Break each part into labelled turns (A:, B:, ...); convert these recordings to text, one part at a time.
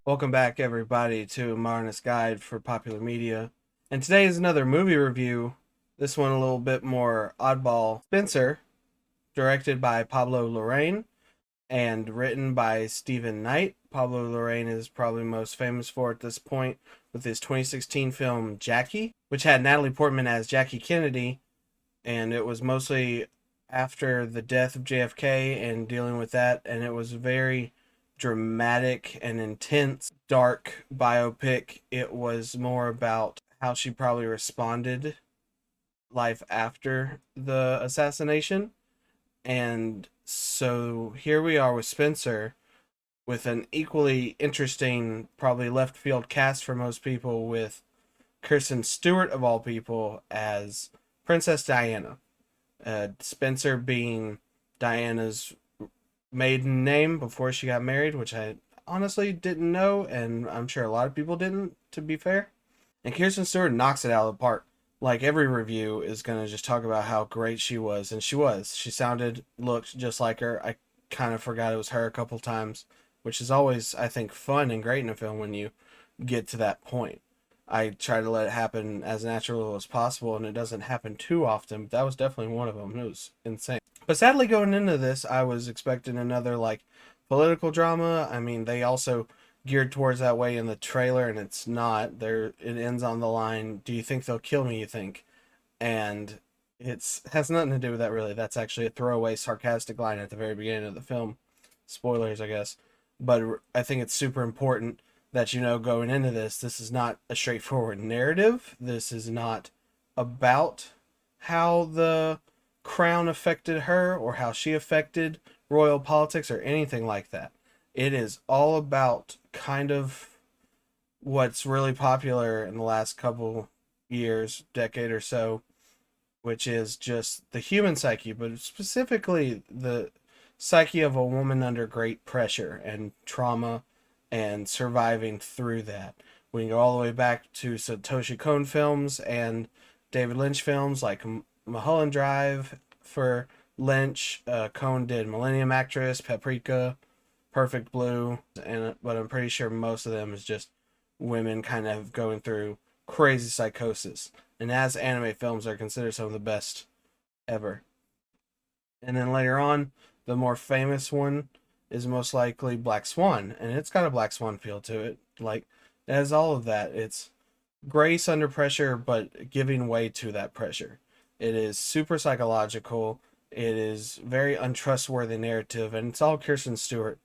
A: Welcome back, everybody, to Modernist Guide for Popular Media. And today is another movie review. This one a little bit more oddball. Spencer, directed by Pablo Lorain and written by Stephen Knight. Pablo Lorain is probably most famous for at this point with his 2016 film Jackie, which had Natalie Portman as Jackie Kennedy, and it was mostly after the death of JFK and dealing with that, and it was very dramatic and intense, dark biopic. It was more about how she probably responded life after the assassination. And so here we are with Spencer with an equally interesting, probably left field cast for most people, with Kirsten Stewart, of all people, as Princess Diana. Spencer being Diana's maiden name before she got married, which I honestly didn't know, and I'm sure a lot of people didn't, to be fair. And Kirsten Stewart knocks it out of the park. Like, every review is going to just talk about how great she was, and she was. She sounded, looked just like her. I kind of forgot it was her a couple times, which is always, I think, fun and great in a film when you get to that point. I try to let it happen as natural as possible, and it doesn't happen too often, but that was definitely one of them. It was insane. But sadly, going into this, I was expecting another, like, political drama. I mean, they also geared towards that way in the trailer, and it's not. There, it ends on the line, "Do you think they'll kill me, you think?" And it's has nothing to do with that, really. That's actually a throwaway sarcastic line at the very beginning of the film. Spoilers, I guess. But I think it's super important that going into this is not a straightforward narrative. This is not about how the crown affected her or how she affected royal politics or anything like that. It is all about kind of what's really popular in the last couple years, decade or so, which is just the human psyche, but specifically the psyche of a woman under great pressure and trauma and surviving through that. We can go all the way back to Satoshi Kon films and David Lynch films like Mulholland Drive for Lynch. Kon did Millennium Actress, Paprika, Perfect Blue, but I'm pretty sure most of them is just women kind of going through crazy psychosis. And as anime films are considered some of the best ever. And then later on, the more famous one is most likely Black Swan, and it's got a Black Swan feel to it. Like, it has all of that. It's grace under pressure, but giving way to that pressure. It is super psychological. It is very untrustworthy narrative, and it's all Kirsten Stewart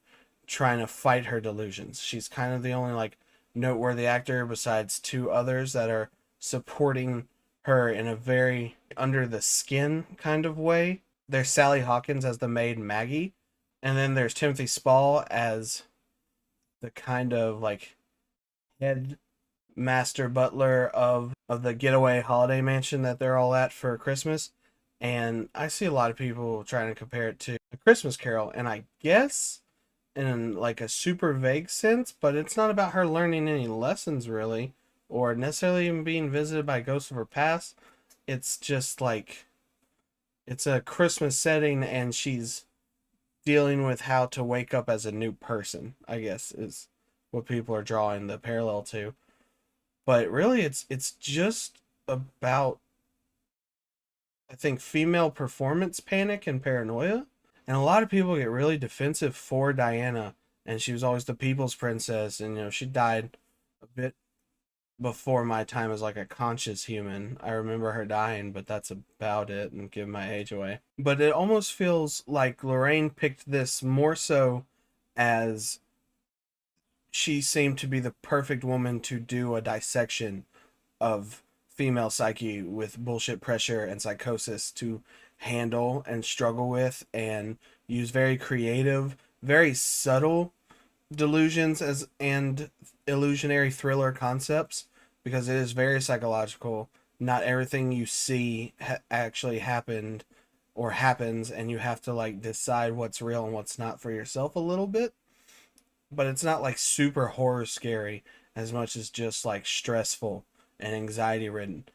A: trying to fight her delusions. She's kind of the only like noteworthy actor besides two others that are supporting her in a very under the skin kind of way. There's Sally Hawkins as the maid Maggie, and then there's Timothy Spall as the kind of like head master butler of the getaway holiday mansion that they're all at for Christmas. And I see a lot of people trying to compare it to A Christmas Carol, and I guess in like a super vague sense, but it's not about her learning any lessons really, or necessarily even being visited by ghosts of her past. It's just like it's a Christmas setting, and she's dealing with how to wake up as a new person, I guess, is what people are drawing the parallel to. But really, it's just about, I think, female performance panic and paranoia. And a lot of people get really defensive for Diana, and she was always the people's princess, and she died a bit before my time as like a conscious human. I remember her dying, but that's about it, and give my age away. But it almost feels like Lorraine picked this more so as she seemed to be the perfect woman to do a dissection of female psyche with bullshit pressure and psychosis to handle and struggle with, and use very creative, very subtle delusions as and illusionary thriller concepts, because it is very psychological. Not everything you see actually happened or happens, and you have to like decide what's real and what's not for yourself a little bit. But it's not like super horror scary as much as just like stressful and anxiety ridden.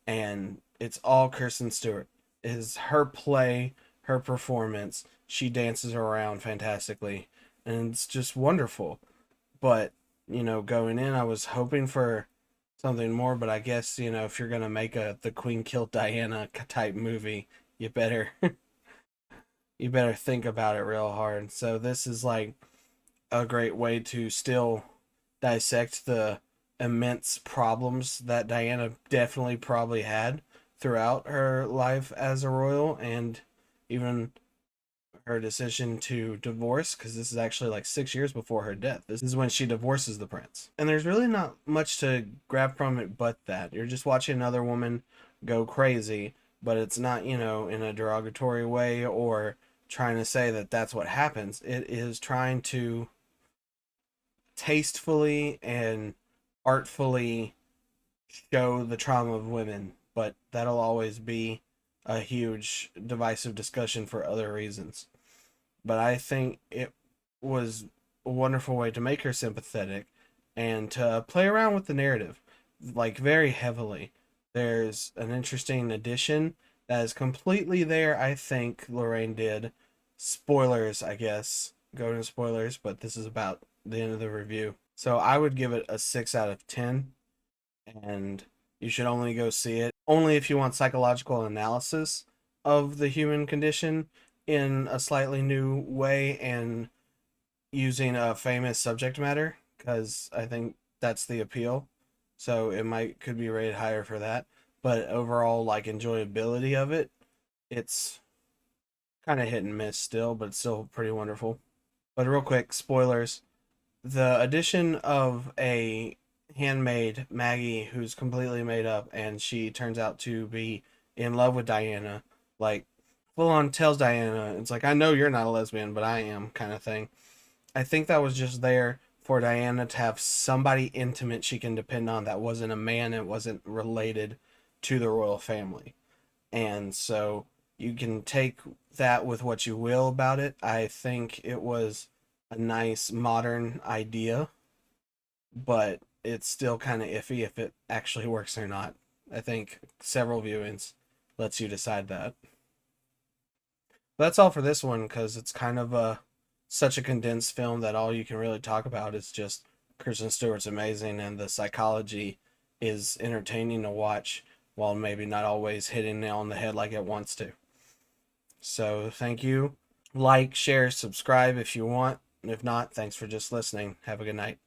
A: And it's all Kirsten Stewart. It is her play, her performance. She dances around fantastically, and it's just wonderful. But going in, I was hoping for something more, but I guess, if you're gonna make a the Queen killed Diana type movie, you better you better think about it real hard. So this is like a great way to still dissect the immense problems that Diana definitely probably had throughout her life as a royal, and even her decision to divorce, because this is actually like 6 years before her death. This is when she divorces the prince. And there's really not much to grab from it but that. You're just watching another woman go crazy, but it's not, in a derogatory way or trying to say that that's what happens. It is trying to tastefully and artfully show the trauma of women, but that'll always be a huge divisive discussion for other reasons. But I think it was a wonderful way to make her sympathetic and to play around with the narrative, like very heavily. There's an interesting addition that is completely there. I think Lorraine did. Spoilers, I guess. Go into spoilers, but this is about the end of the review. So I would give it a 6 out of 10, and you should only go see it only if you want psychological analysis of the human condition in a slightly new way and using a famous subject matter, because I think that's the appeal. So it could be rated higher for that. But overall, like enjoyability of it, it's kind of hit and miss still, but it's still pretty wonderful. But real quick, spoilers. The addition of a handmaid, Maggie, who's completely made up, and she turns out to be in love with Diana, like full on tells Diana, it's like, I know you're not a lesbian, but I am, kind of thing. I think that was just there for Diana to have somebody intimate she can depend on that wasn't a man and wasn't related to the royal family. And so you can take that with what you will about it. I think it was a nice modern idea, but it's still kind of iffy if it actually works or not. I think several viewings lets you decide that. But that's all for this one, because it's kind of such a condensed film that all you can really talk about is just Kristen Stewart's amazing and the psychology is entertaining to watch, while maybe not always hitting nail on the head like it wants to. So thank you. Like, share, subscribe if you want. If not, thanks for just listening. Have a good night.